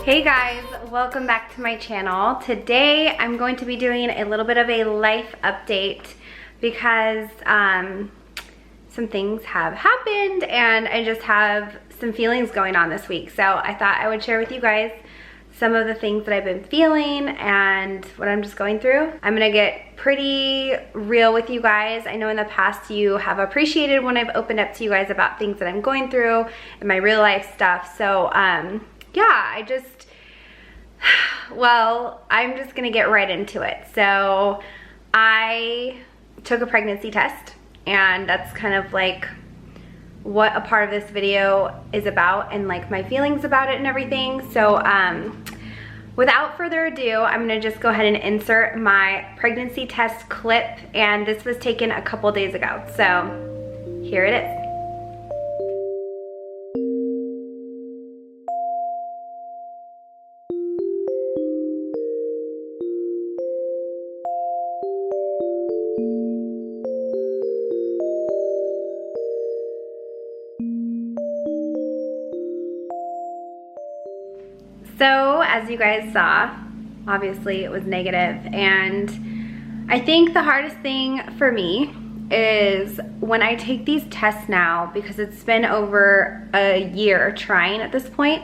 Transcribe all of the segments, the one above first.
Hey guys, welcome back to my channel. Today I'm going to be doing a little bit of a life update because some things have happened and I just have some feelings going on this week. So I thought I would share with you guys some of the things that I've been feeling and what I'm just going through. I'm gonna get pretty real with you guys. I know in the past you have appreciated when I've opened up to you guys about things that I'm going through and my real life stuff. So yeah, I'm just gonna get right into it. So I took a pregnancy test and that's kind of like what a part of this video is about and like my feelings about it and everything. So without further ado, I'm gonna just go ahead and insert my pregnancy test clip, and this was taken a couple days ago. So here it is. So as you guys saw, obviously it was negative, and I think the hardest thing for me is when I take these tests now, because it's been over a year trying at this point.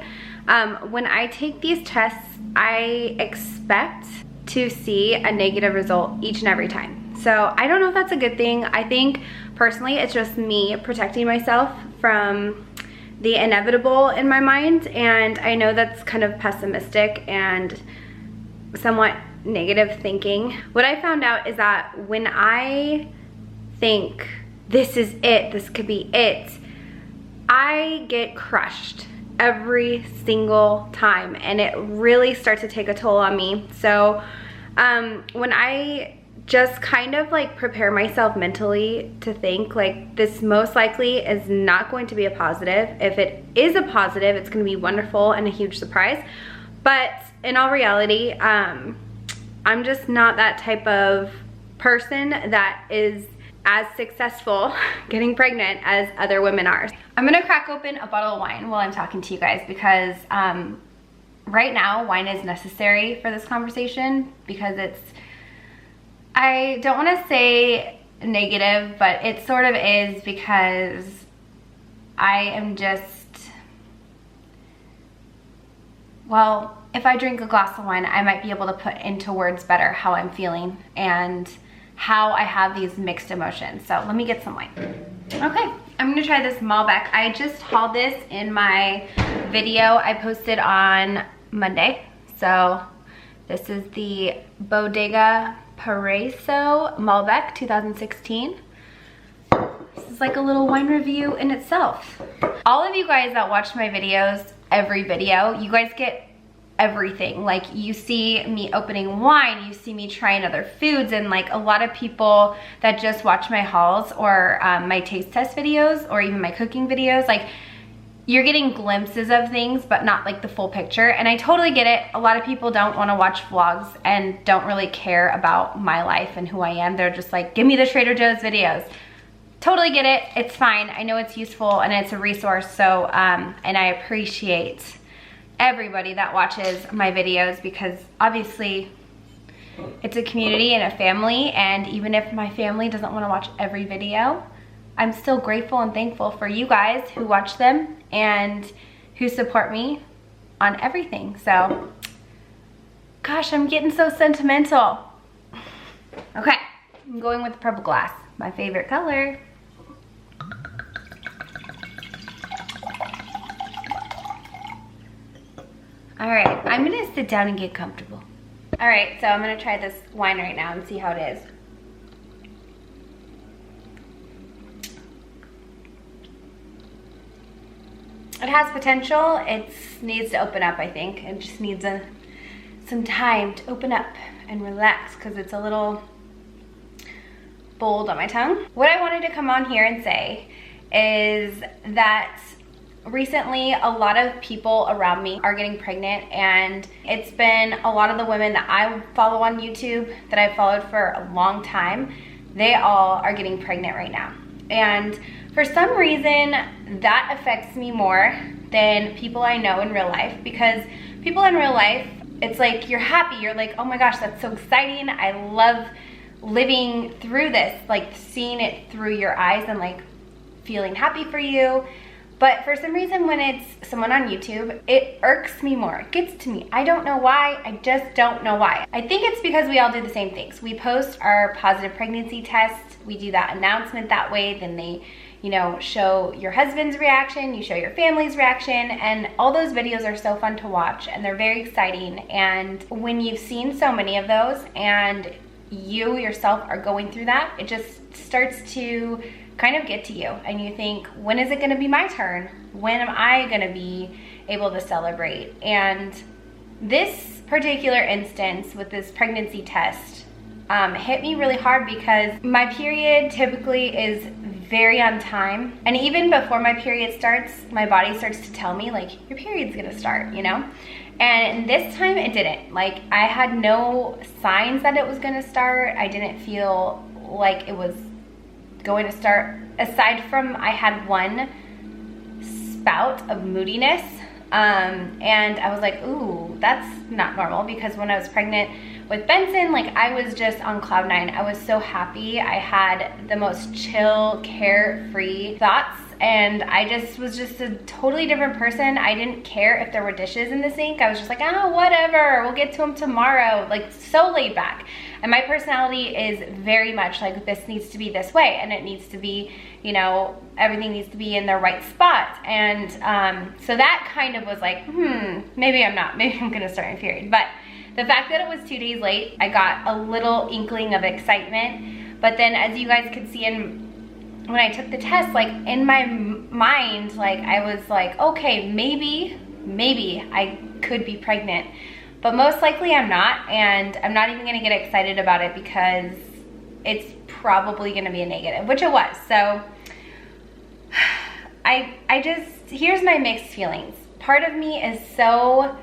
When I take these tests, I expect to see a negative result each and every time. So I don't know if that's a good thing. I think personally it's just me protecting myself from the inevitable in my mind, and I know that's kind of pessimistic and somewhat negative thinking. What I found out is that when I think this is it, this could be it, I get crushed every single time and it really starts to take a toll on me. So when I just kind of like prepare myself mentally to think like this most likely is not going to be a positive. If it is a positive, it's going to be wonderful and a huge surprise. But in all reality, I'm just not that type of person that is as successful getting pregnant as other women are. I'm gonna crack open a bottle of wine while I'm talking to you guys because right now wine is necessary for this conversation because it's, I don't want to say negative, but it sort of is because I am just, well, if I drink a glass of wine, I might be able to put into words better how I'm feeling and how I have these mixed emotions. So let me get some wine. Okay, I'm gonna try this Malbec. I just hauled this in my video I posted on Monday. So this is the Bodega Paraiso Malbec 2016. This is like a little wine review in itself. All of you guys that watch my videos, every video, you guys get everything. Like you see me opening wine, you see me trying other foods, and like a lot of people that just watch my hauls or my taste test videos or even my cooking videos, like you're getting glimpses of things but not like the full picture, and I totally get it. A lot of people don't want to watch vlogs and don't really care about my life and who I am. They're just like, give me the Trader Joe's videos. Totally get it. It's fine. I know it's useful and it's a resource. So and I appreciate everybody that watches my videos because obviously it's a community and a family, and even if my family doesn't want to watch every video, I'm still grateful and thankful for you guys who watch them and who support me on everything. So, gosh, I'm getting so sentimental. Okay, I'm going with the purple glass, my favorite color. All right, I'm gonna sit down and get comfortable. All right, so I'm gonna try this wine right now and see how it is. It has potential. It needs to open up, I think. It just needs some time to open up and relax because it's a little bold on my tongue. What I wanted to come on here and say is that recently a lot of people around me are getting pregnant, and it's been a lot of the women that I follow on YouTube that I've followed for a long time. They all are getting pregnant right now. And for some reason, that affects me more than people I know in real life, because people in real life, it's like you're happy. You're like, oh my gosh, that's so exciting. I love living through this, like seeing it through your eyes and like feeling happy for you. But for some reason, when it's someone on YouTube, it irks me more. It gets to me. I don't know why. I just don't know why. I think it's because we all do the same things. We post our positive pregnancy test. We do that announcement that way. Then they, you know, show your husband's reaction. You show your family's reaction. And all those videos are so fun to watch. And they're very exciting. And when you've seen so many of those and you yourself are going through that, it just starts to kind of get to you, and you think, when is it going to be my turn? When am I going to be able to celebrate? And this particular instance with this pregnancy test hit me really hard because my period typically is very on time, and even before my period starts, my body starts to tell me like, your period's gonna start, you know? And this time it didn't. Like, I had no signs that it was gonna start. I didn't feel like it was going to start, aside from I had one spout of moodiness, and I was like, ooh, that's not normal, because when I was pregnant with Benson, like, I was just on cloud nine. I was so happy. I had the most chill, carefree thoughts, and I just was just a totally different person. I didn't care if there were dishes in the sink. I was just like, oh, whatever, we'll get to them tomorrow. Like, so laid back. And my personality is very much like, this needs to be this way, and it needs to be, you know, everything needs to be in the right spot. And so that kind of was like, maybe I'm not, maybe I'm gonna start my period. But the fact that it was 2 days late, I got a little inkling of excitement. But then, as you guys could see when I took the test, like, in my mind, like, I was like, okay, maybe I could be pregnant. But most likely I'm not, and I'm not even gonna get excited about it because it's probably gonna be a negative, which it was. So I just, here's my mixed feelings. Part of me is so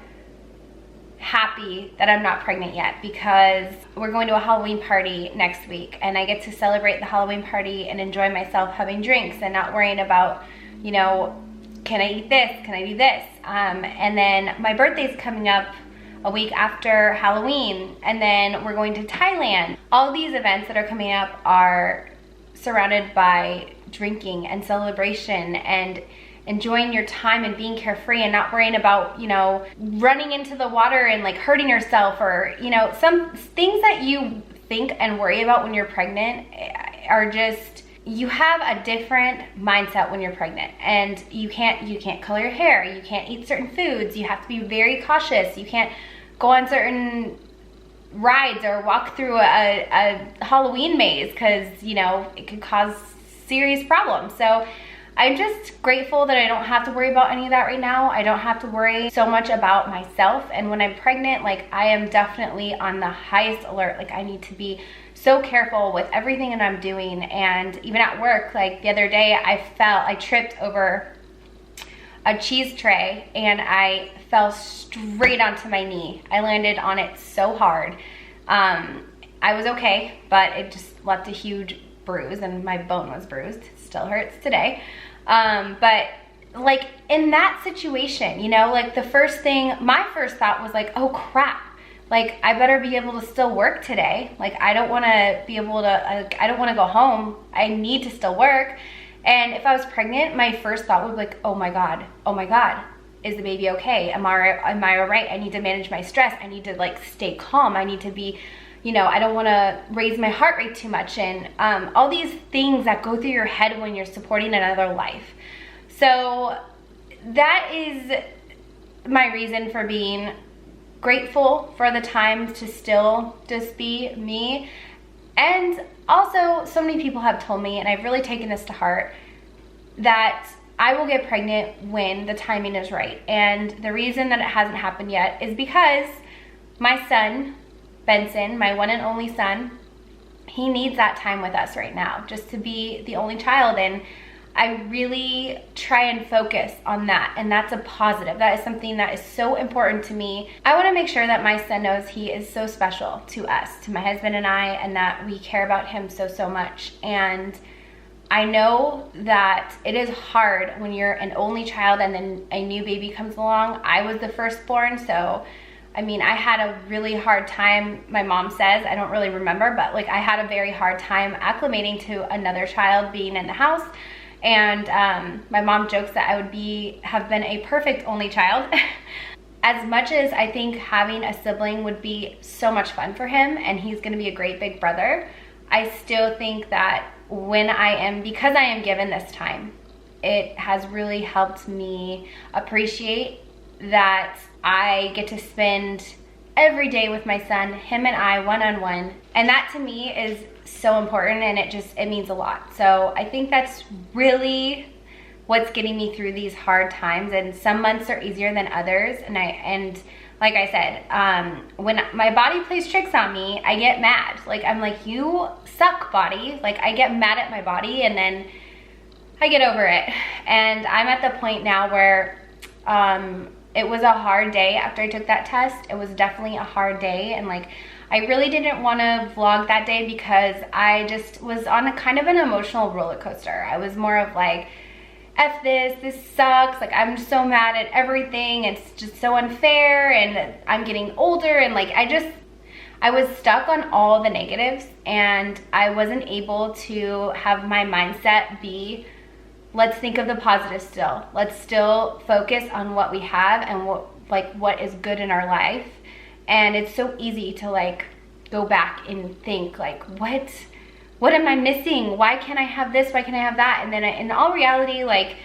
happy that I'm not pregnant yet, because we're going to a Halloween party next week, and I get to celebrate the Halloween party and enjoy myself having drinks and not worrying about, you know, can I eat this? Can I do this? And then my birthday's coming up a week after Halloween, and then we're going to Thailand. All these events that are coming up are surrounded by drinking and celebration and enjoying your time and being carefree and not worrying about, you know, running into the water and like hurting yourself, or, you know, some things that you think and worry about when you're pregnant are just, you have a different mindset when you're pregnant, and you can't color your hair, you can't eat certain foods, you have to be very cautious, you can't go on certain rides or walk through a Halloween maze, because, you know, it could cause serious problems. So I'm just grateful that I don't have to worry about any of that right now. I don't have to worry so much about myself. And when I'm pregnant, like, I am definitely on the highest alert. Like, I need to be so careful with everything that I'm doing. And even at work, like the other day, I tripped over a cheese tray and I fell straight onto my knee. I landed on it so hard. I was okay, but it just left a huge bruise, and my bone was bruised. It still hurts today. But like, in that situation, you know, like, my first thought was like, oh crap, like, I better be able to still work today. Like, I don't want to be able to, I don't want to go home. I need to still work. And if I was pregnant, my first thought would be like, oh my God, is the baby okay? Am I all right? I need to manage my stress. I need to, like, stay calm. I need to be, you know, I don't want to raise my heart rate too much, and all these things that go through your head when you're supporting another life. So that is my reason for being grateful for the time to still just be me. And also, so many people have told me, and I've really taken this to heart, that I will get pregnant when the timing is right. And the reason that it hasn't happened yet is because my son, Benson, my one and only son, he needs that time with us right now, just to be the only child. And I really try and focus on that, and that's a positive. That is something that is so important to me. I want to make sure that my son knows he is so special to us, to my husband and I, and that we care about him so much. And I know that it is hard when you're an only child and then a new baby comes along. I was the firstborn, so I mean, I had a really hard time, my mom says, I don't really remember, but like I had a very hard time acclimating to another child being in the house. And my mom jokes that I would have been a perfect only child. As much as I think having a sibling would be so much fun for him, and he's gonna be a great big brother, I still think that because I am given this time, it has really helped me appreciate that I get to spend every day with my son, him and I, one-on-one. And that to me is so important, and it means a lot. So I think that's really what's getting me through these hard times. And some months are easier than others. And like I said, when my body plays tricks on me, I get mad. Like, I'm like, you suck, body. Like, I get mad at my body, and then I get over it. And I'm at the point now where it was a hard day after I took that test. It was definitely a hard day, and like, I really didn't want to vlog that day because I just was on a kind of an emotional roller coaster. I was more of like, F this sucks, like I'm so mad at everything, it's just so unfair, and I'm getting older, and like I was stuck on all the negatives, and I wasn't able to have my mindset be, let's think of the positive still. Let's still focus on what we have and what is good in our life. And it's so easy to like go back and think like, what am I missing? Why can't I have this? Why can't I have that? And then in all reality, like,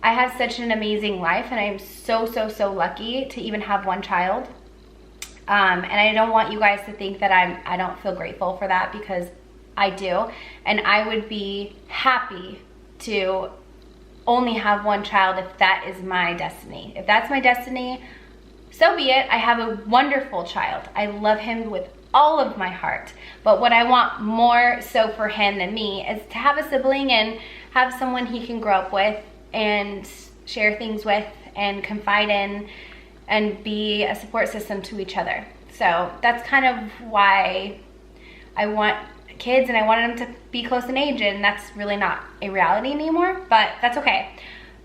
I have such an amazing life, and I am so lucky to even have one child. And I don't want you guys to think that I don't feel grateful for that, because I do. And I would be happy to only have one child if that is my destiny. If that's my destiny, so be it. I have a wonderful child. I love him with all of my heart. But what I want more so for him than me is to have a sibling and have someone he can grow up with and share things with and confide in and be a support system to each other. So that's kind of why I want kids, and I wanted them to be close in age, and that's really not a reality anymore, but that's okay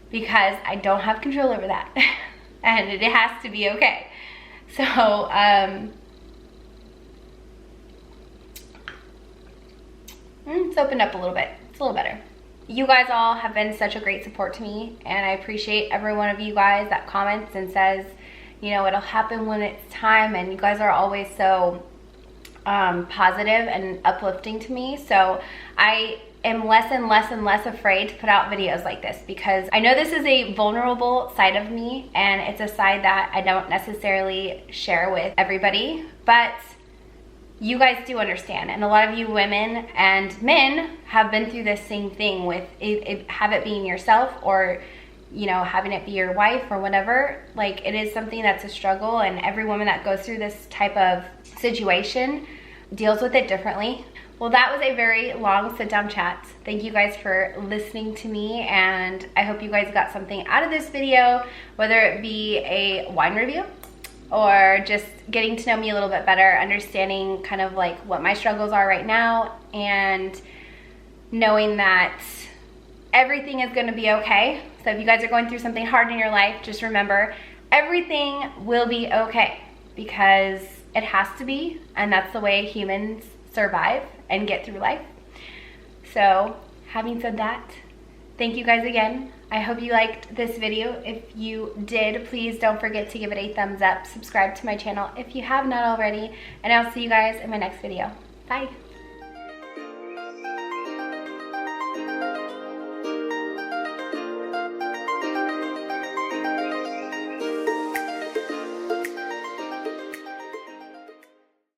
because I don't have control over that. And it has to be okay. So it's opened up a little bit. It's a little better. You guys all have been such a great support to me, and I appreciate every one of you guys that comments and says, you know, it'll happen when it's time, and you guys are always so positive and uplifting to me. So I am less and less afraid to put out videos like this, because I know this is a vulnerable side of me, and it's a side that I don't necessarily share with everybody, but you guys do understand. And a lot of you women and men have been through this same thing with have it being yourself, or you know, having it be your wife or whatever. Like, it is something that's a struggle, and every woman that goes through this type of situation deals with it differently. Well, that was a very long sit-down chat. Thank you guys for listening to me, and I hope you guys got something out of this video, whether it be a wine review or just getting to know me a little bit better, understanding kind of like what my struggles are right now, and knowing that everything is going to be okay. So if you guys are going through something hard in your life, just remember, everything will be okay, because it has to be, and that's the way humans survive and get through life. So having said that, thank you guys again. I hope you liked this video. If you did, please don't forget to give it a thumbs up, subscribe to my channel if you have not already, and I'll see you guys in my next video. Bye.